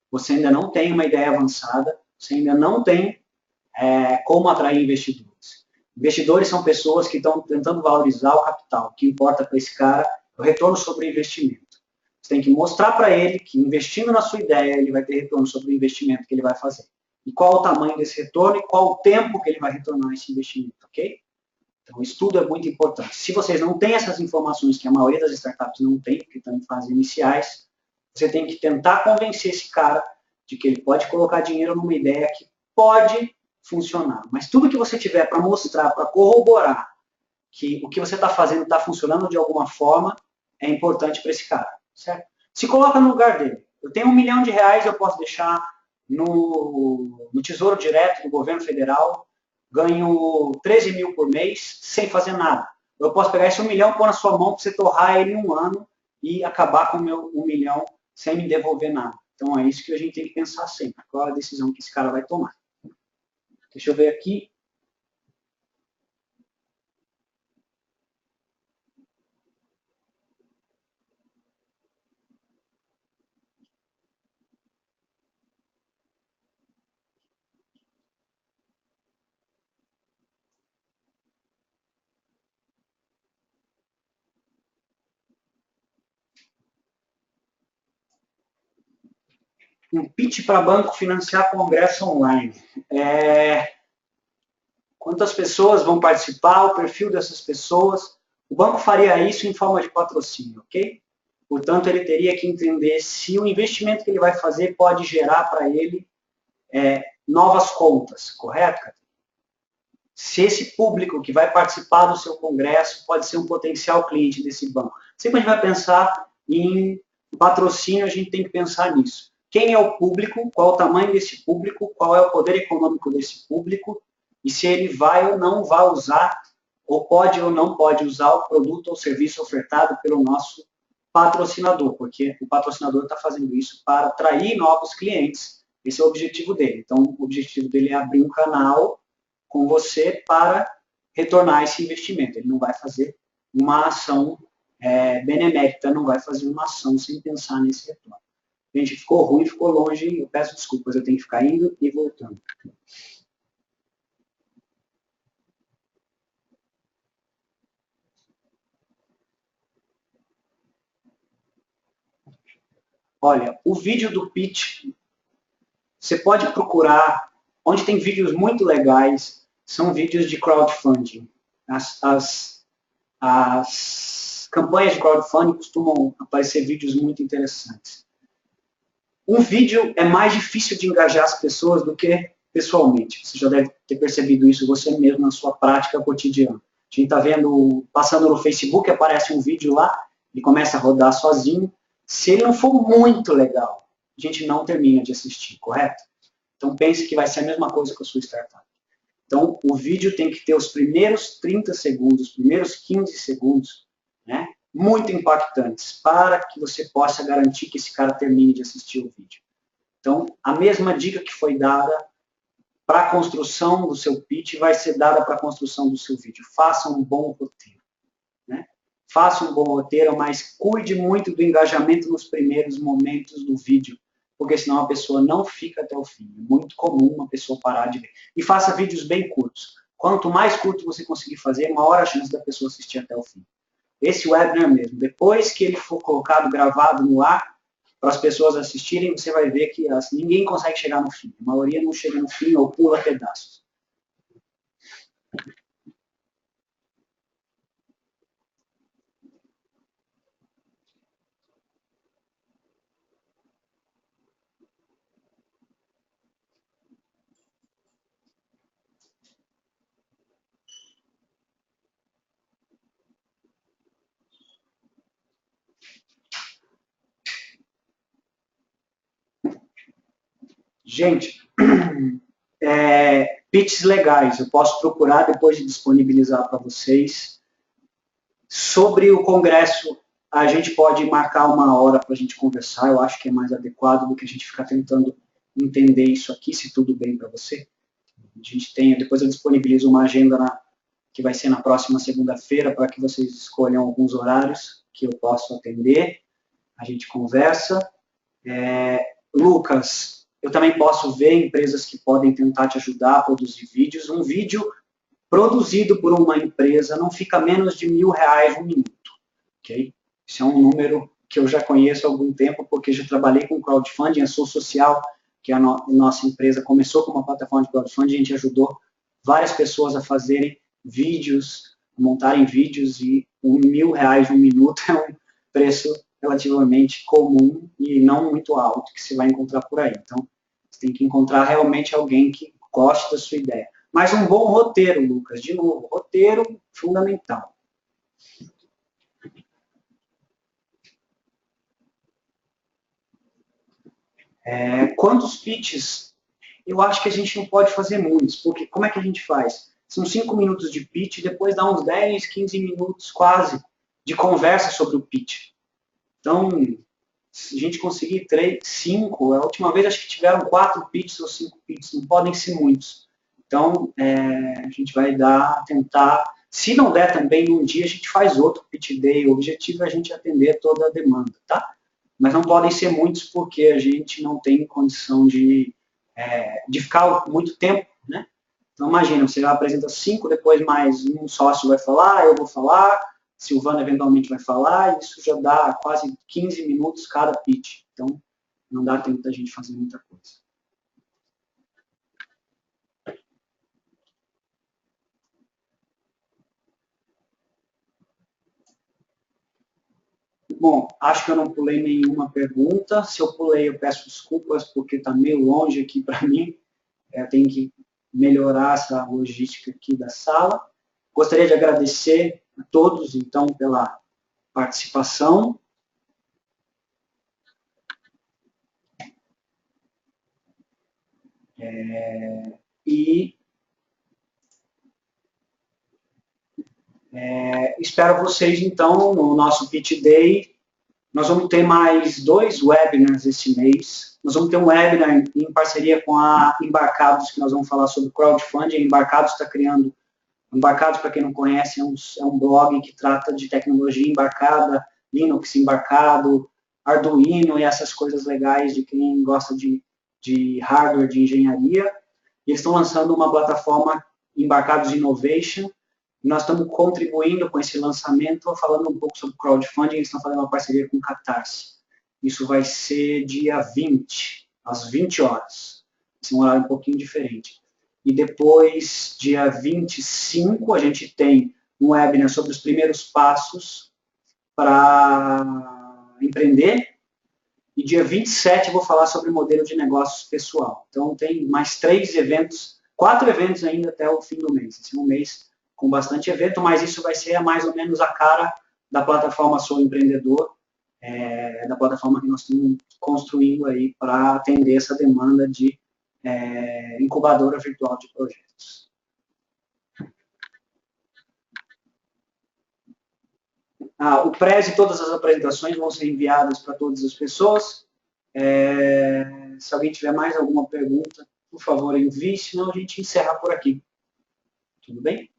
você ainda não tem uma ideia avançada, você ainda não tem como atrair investidores. Investidores são pessoas que estão tentando valorizar o capital. O que importa para esse cara é o retorno sobre o investimento. Você tem que mostrar para ele que investindo na sua ideia, ele vai ter retorno sobre o investimento que ele vai fazer. E qual o tamanho desse retorno e qual o tempo que ele vai retornar esse investimento, ok? Então, o estudo é muito importante. Se vocês não têm essas informações, que a maioria das startups não tem, porque estão em fases iniciais, você tem que tentar convencer esse cara de que ele pode colocar dinheiro numa ideia que pode funcionar. Mas tudo que você tiver para mostrar, para corroborar que o que você está fazendo está funcionando de alguma forma, é importante para esse cara, certo? Se coloca no lugar dele. Eu tenho R$1 milhão, eu posso deixar no Tesouro Direto do governo federal, ganho 13 mil por mês, sem fazer nada. Eu posso pegar esse 1 milhão, pôr na sua mão para você torrar ele em um ano e acabar com o meu 1 milhão sem me devolver nada. Então é isso que a gente tem que pensar sempre. Qual é a decisão que esse cara vai tomar? Deixa eu ver aqui. Um pitch para banco financiar congresso online. Quantas pessoas vão participar, o perfil dessas pessoas. O banco faria isso em forma de patrocínio, ok? Portanto, ele teria que entender se o investimento que ele vai fazer pode gerar para ele novas contas, correto? Se esse público que vai participar do seu congresso pode ser um potencial cliente desse banco. Sempre a gente vai pensar em patrocínio, a gente tem que pensar nisso. Quem é o público, qual o tamanho desse público, qual é o poder econômico desse público, e se ele vai ou não vai usar, ou pode ou não pode usar o produto ou serviço ofertado pelo nosso patrocinador, porque o patrocinador está fazendo isso para atrair novos clientes. Esse é o objetivo dele. Então, o objetivo dele é abrir um canal com você para retornar esse investimento. Ele não vai fazer uma ação benemérita, não vai fazer uma ação sem pensar nesse retorno. Gente, ficou ruim, ficou longe, eu peço desculpas, eu tenho que ficar indo e voltando. Olha, o vídeo do pitch, você pode procurar, onde tem vídeos muito legais, são vídeos de crowdfunding. As campanhas de crowdfunding costumam aparecer vídeos muito interessantes. Um vídeo é mais difícil de engajar as pessoas do que pessoalmente. Você já deve ter percebido isso você mesmo na sua prática cotidiana. A gente está vendo, passando no Facebook, aparece um vídeo lá, ele começa a rodar sozinho. Se ele não for muito legal, a gente não termina de assistir, correto? Então pense que vai ser a mesma coisa com a sua startup. Então o vídeo tem que ter os primeiros 30 segundos, os primeiros 15 segundos, né, muito impactantes, para que você possa garantir que esse cara termine de assistir o vídeo. Então, a mesma dica que foi dada para a construção do seu pitch vai ser dada para a construção do seu vídeo. Faça um bom roteiro. Né? Faça um bom roteiro, mas cuide muito do engajamento nos primeiros momentos do vídeo, porque senão a pessoa não fica até o fim. É muito comum uma pessoa parar de ver. E faça vídeos bem curtos. Quanto mais curto você conseguir fazer, maior a chance da pessoa assistir até o fim. Esse webinar mesmo, depois que ele for colocado, gravado no ar, para as pessoas assistirem, você vai ver que ninguém consegue chegar no fim. A maioria não chega no fim ou pula pedaços. Gente, pitches legais, eu posso procurar depois de disponibilizar para vocês. Sobre o congresso, a gente pode marcar uma hora para a gente conversar, eu acho que é mais adequado do que a gente ficar tentando entender isso aqui, se tudo bem para você. A gente tem, depois eu disponibilizo uma agenda que vai ser na próxima segunda-feira, para que vocês escolham alguns horários que eu posso atender, a gente conversa. Lucas, eu também posso ver empresas que podem tentar te ajudar a produzir vídeos. Um vídeo produzido por uma empresa não fica menos de R$1.000 um minuto, ok? Esse é um número que eu já conheço há algum tempo, porque já trabalhei com crowdfunding, a Sou Social, que é a nossa empresa, começou com uma plataforma de crowdfunding, a gente ajudou várias pessoas a fazerem vídeos montarem vídeos e R$1.000 um minuto é um preço relativamente comum e não muito alto que você vai encontrar por aí. Então, você tem que encontrar realmente alguém que goste da sua ideia. Mas um bom roteiro, Lucas, de novo, roteiro fundamental. Quantos pitches? Eu acho que a gente não pode fazer muitos, porque como é que a gente faz? São 5 minutos de pitch, depois dá uns 10, 15 minutos quase de conversa sobre o pitch. Então, se a gente conseguir 3, 5, a última vez acho que tiveram 4 pitches ou 5 pitches, não podem ser muitos. Então, a gente vai tentar, se não der também num dia, a gente faz outro pitch day, o objetivo é a gente atender toda a demanda, tá? Mas não podem ser muitos porque a gente não tem condição de ficar muito tempo, né? Então, imagina, você apresenta 5, depois mais um sócio vai falar, eu vou falar, Silvana eventualmente vai falar, e isso já dá quase 15 minutos cada pitch. Então, não dá tempo da gente fazer muita coisa. Bom, acho que eu não pulei nenhuma pergunta. Se eu pulei, eu peço desculpas, porque está meio longe aqui para mim. Eu tenho que melhorar essa logística aqui da sala. Gostaria de agradecer a todos, então, pela participação. Espero vocês, então, no nosso Pitch Day. Nós vamos ter mais 2 webinars esse mês. Nós vamos ter um webinar em parceria com a Embarcados, que nós vamos falar sobre crowdfunding. A Embarcados está criando... Embarcados, para quem não conhece, é um blog que trata de tecnologia embarcada, Linux embarcado, Arduino e essas coisas legais de quem gosta de hardware, de engenharia. E eles estão lançando uma plataforma Embarcados Innovation. Nós estamos contribuindo com esse lançamento, falando um pouco sobre crowdfunding. Eles estão fazendo uma parceria com o Catarse. Isso vai ser dia 20, às 20 horas. Esse é um horário um pouquinho diferente. E depois, dia 25, a gente tem um webinar sobre os primeiros passos para empreender. E dia 27 eu vou falar sobre modelo de negócios pessoal. Então, tem mais 3 eventos, 4 eventos ainda até o fim do mês. Esse é um mês com bastante evento, mas isso vai ser mais ou menos a cara da plataforma Sou Empreendedor, da plataforma que nós estamos construindo aí para atender essa demanda de incubadora virtual de projetos. O Prezi e todas as apresentações vão ser enviadas para todas as pessoas. Se alguém tiver mais alguma pergunta, por favor, envie, senão a gente encerra por aqui. Tudo bem?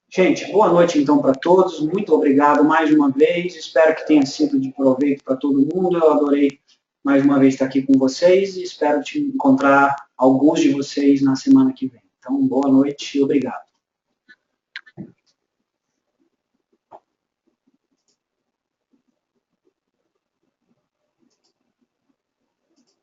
Gente, boa noite então para todos, muito obrigado mais uma vez, espero que tenha sido de proveito para todo mundo, eu adorei mais uma vez estar aqui com vocês e espero te encontrar alguns de vocês na semana que vem. Então, boa noite e obrigado.